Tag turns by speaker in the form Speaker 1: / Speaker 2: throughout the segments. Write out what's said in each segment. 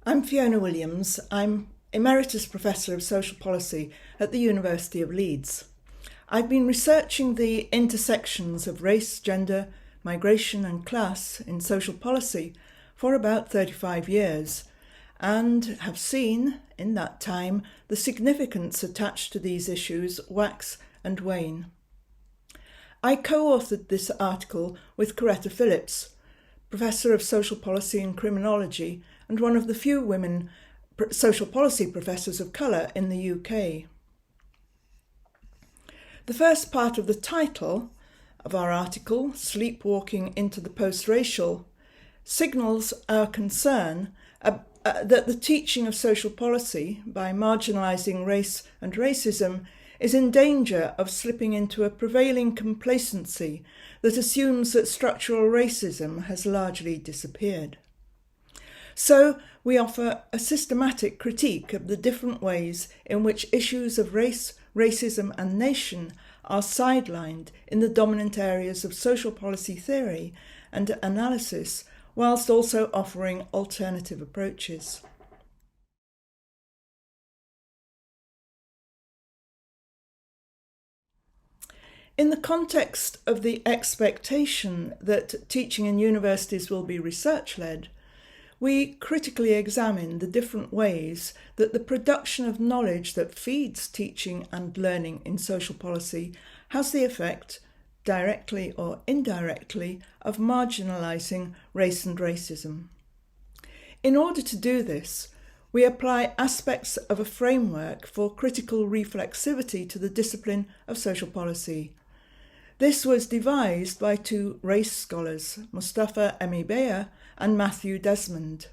Speaker 1: I'm Fiona Williams. I'm Emeritus Professor of Social Policy at the University of Leeds. I've been researching the intersections of race, gender, migration and class in social policy for about 35 years and have seen, in that time, the significance attached to these issues wax and wane. I co-authored this article with Coretta Phillips, Professor of Social Policy and Criminology and one of the few women social policy professors of colour in the UK. The first part of the title of our article, Sleepwalking into the Post-Racial, signals our concern that the teaching of social policy by marginalising race and racism is in danger of slipping into a prevailing complacency that assumes that structural racism has largely disappeared. So we offer a systematic critique of the different ways in which issues of race, racism and nation are sidelined in the dominant areas of social policy theory and analysis, whilst also offering alternative approaches. In the context of the expectation that teaching in universities will be research-led, we critically examine the different ways that the production of knowledge that feeds teaching and learning in social policy has the effect, directly or indirectly, of marginalising race and racism. In order to do this, we apply aspects of a framework for critical reflexivity to the discipline of social policy. This was devised by two race scholars, Mustafa Emibeya and Matthew Desmond.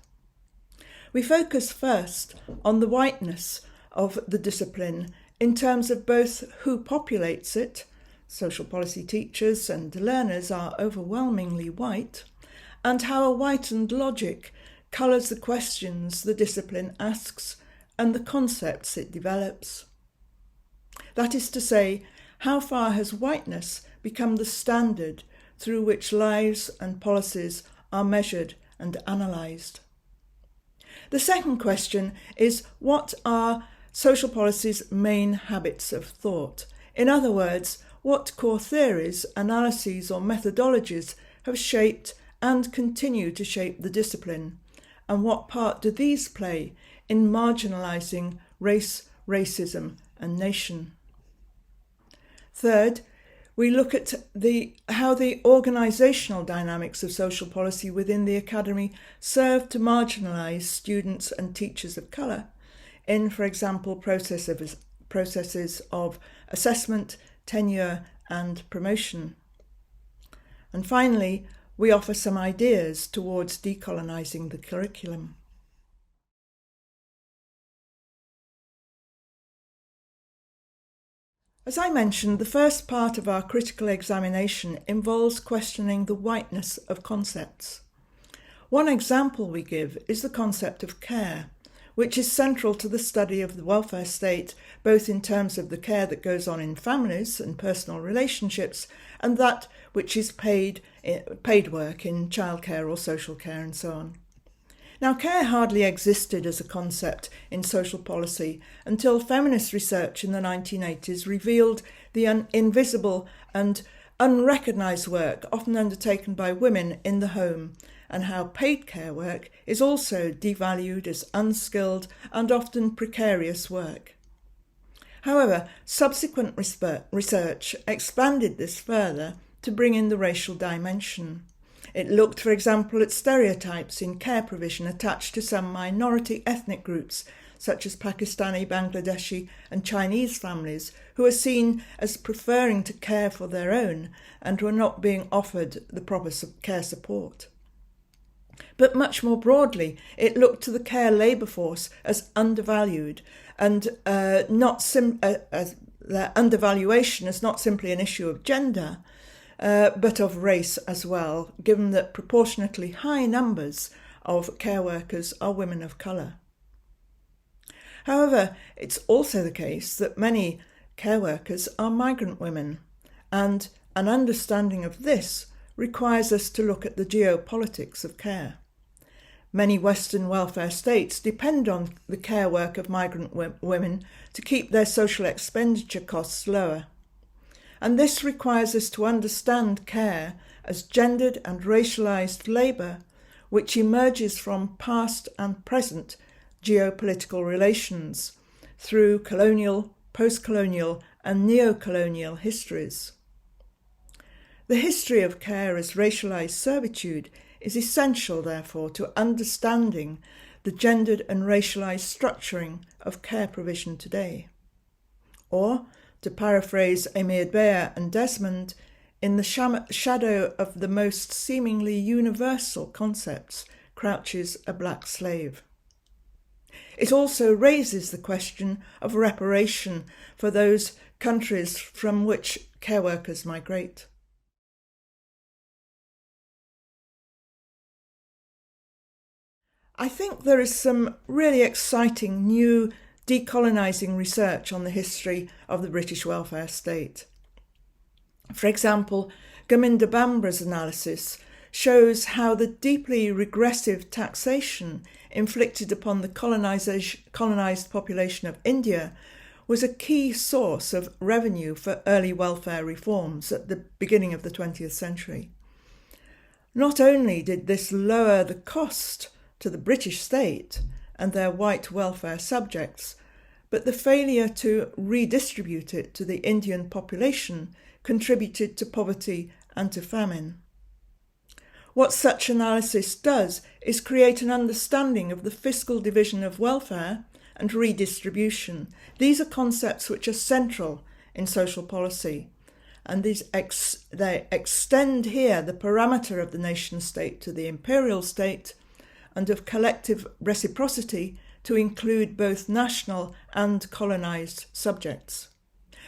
Speaker 1: We focus first on the whiteness of the discipline in terms of both who populates it, social policy teachers and learners are overwhelmingly white, and how a whitened logic colours the questions the discipline asks and the concepts it develops. That is to say, how far has whiteness become the standard through which lives and policies are measured and analysed? The second question is, what are social policy's main habits of thought? In other words, what core theories, analyses or methodologies have shaped and continue to shape the discipline? And what part do these play in marginalising race, racism and nation? Third, we look at how the organisational dynamics of social policy within the academy serve to marginalise students and teachers of colour in, for example, processes of assessment, tenure and promotion. And finally, we offer some ideas towards decolonising the curriculum. As I mentioned, the first part of our critical examination involves questioning the whiteness of concepts. One example we give is the concept of care, which is central to the study of the welfare state, both in terms of the care that goes on in families and personal relationships, and that which is paid work in childcare or social care and so on. Now, care hardly existed as a concept in social policy until feminist research in the 1980s revealed the invisible and unrecognised work often undertaken by women in the home, and how paid care work is also devalued as unskilled and often precarious work. However, subsequent research expanded this further to bring in the racial dimension. It looked, for example, at stereotypes in care provision attached to some minority ethnic groups, such as Pakistani, Bangladeshi and Chinese families, who are seen as preferring to care for their own and were not being offered the proper care support. But much more broadly, it looked to the care labour force as undervalued, and their undervaluation as not simply an issue of gender, but of race as well, given that proportionately high numbers of care workers are women of colour. However, it's also the case that many care workers are migrant women, and an understanding of this requires us to look at the geopolitics of care. Many Western welfare states depend on the care work of migrant women to keep their social expenditure costs lower. And this requires us to understand care as gendered and racialised labour, which emerges from past and present geopolitical relations through colonial, post-colonial and neo-colonial histories. The history of care as racialised servitude is essential, therefore, to understanding the gendered and racialised structuring of care provision today. Or, to paraphrase Emir Beer and Desmond, in the shadow of the most seemingly universal concepts crouches a black slave. It also raises the question of reparation for those countries from which care workers migrate. I think there is some really exciting new decolonising research on the history of the British welfare state. For example, Gurminder Bambra's analysis shows how the deeply regressive taxation inflicted upon the colonised population of India was a key source of revenue for early welfare reforms at the beginning of the 20th century. Not only did this lower the cost to the British state and their white welfare subjects, but the failure to redistribute it to the Indian population contributed to poverty and to famine. What such analysis does is create an understanding of the fiscal division of welfare and redistribution. These are concepts which are central in social policy, and they extend here the parameter of the nation-state to the imperial state and of collective reciprocity to include both national and colonised subjects.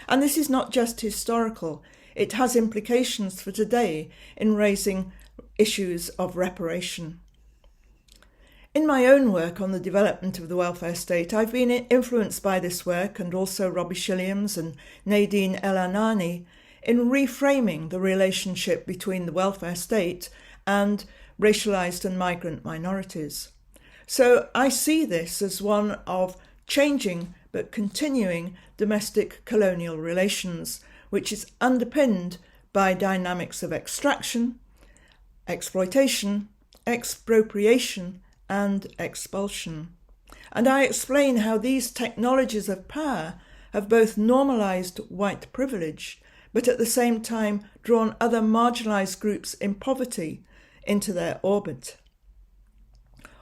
Speaker 1: And this is not just historical, it has implications for today in raising issues of reparation. In my own work on the development of the welfare state, I've been influenced by this work and also Robbie Williams and Nadine El-Anani in reframing the relationship between the welfare state and racialised and migrant minorities. So I see this as one of changing but continuing domestic colonial relations, which is underpinned by dynamics of extraction, exploitation, expropriation and expulsion. And I explain how these technologies of power have both normalised white privilege, but at the same time drawn other marginalised groups in poverty into their orbit.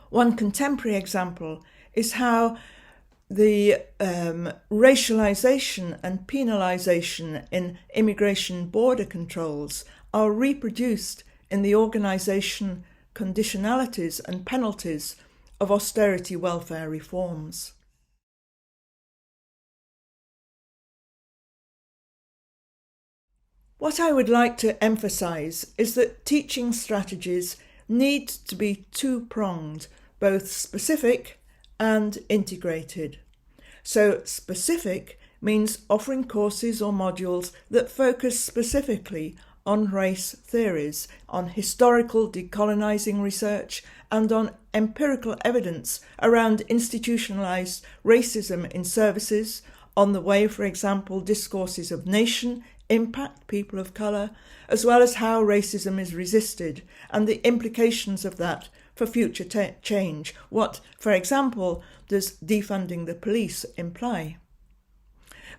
Speaker 1: One contemporary example is how the racialisation and penalisation in immigration border controls are reproduced in the organisation, conditionalities and penalties of austerity welfare reforms. What I would like to emphasise is that teaching strategies need to be two-pronged, both specific and integrated. So specific means offering courses or modules that focus specifically on race theories, on historical decolonising research, and on empirical evidence around institutionalised racism in services, on the way, for example, discourses of nation impact people of colour, as well as how racism is resisted and the implications of that for future change. What, for example, does defunding the police imply?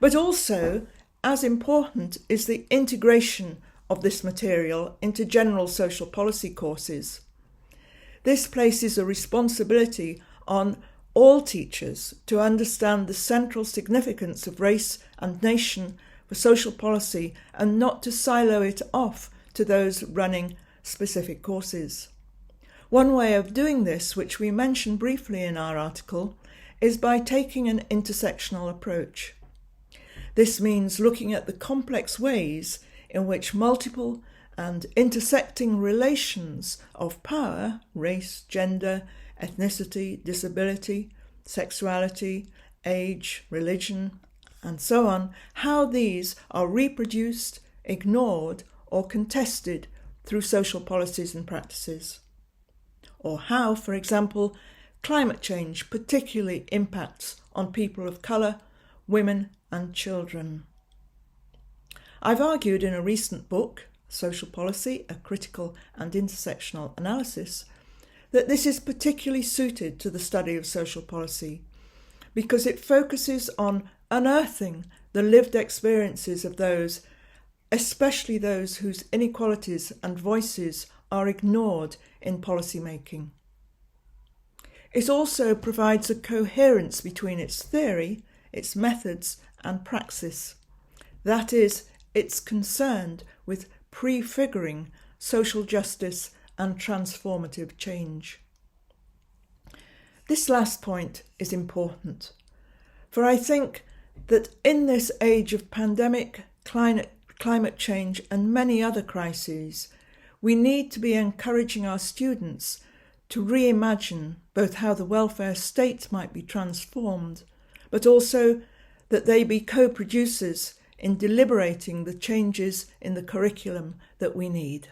Speaker 1: But also, as important is the integration of this material into general social policy courses. This places a responsibility on all teachers to understand the central significance of race and nation for social policy and not to silo it off to those running specific courses. One way of doing this, which we mention briefly in our article, is by taking an intersectional approach. This means looking at the complex ways in which multiple and intersecting relations of power, race, gender, ethnicity, disability, sexuality, age, religion, and so on, how these are reproduced, ignored, or contested through social policies and practices. or how, for example, climate change particularly impacts on people of colour, women and children. I've argued in a recent book, Social Policy, A Critical and Intersectional Analysis, that this is particularly suited to the study of social policy because it focuses on unearthing the lived experiences of those, especially those whose inequalities and voices are ignored in policy making. It also provides a coherence between its theory, its methods and praxis. That is, it's concerned with prefiguring social justice and transformative change. This last point is important, for I think that in this age of pandemic, climate change and many other crises, we need to be encouraging our students to reimagine both how the welfare state might be transformed, but also that they be co-producers in deliberating the changes in the curriculum that we need.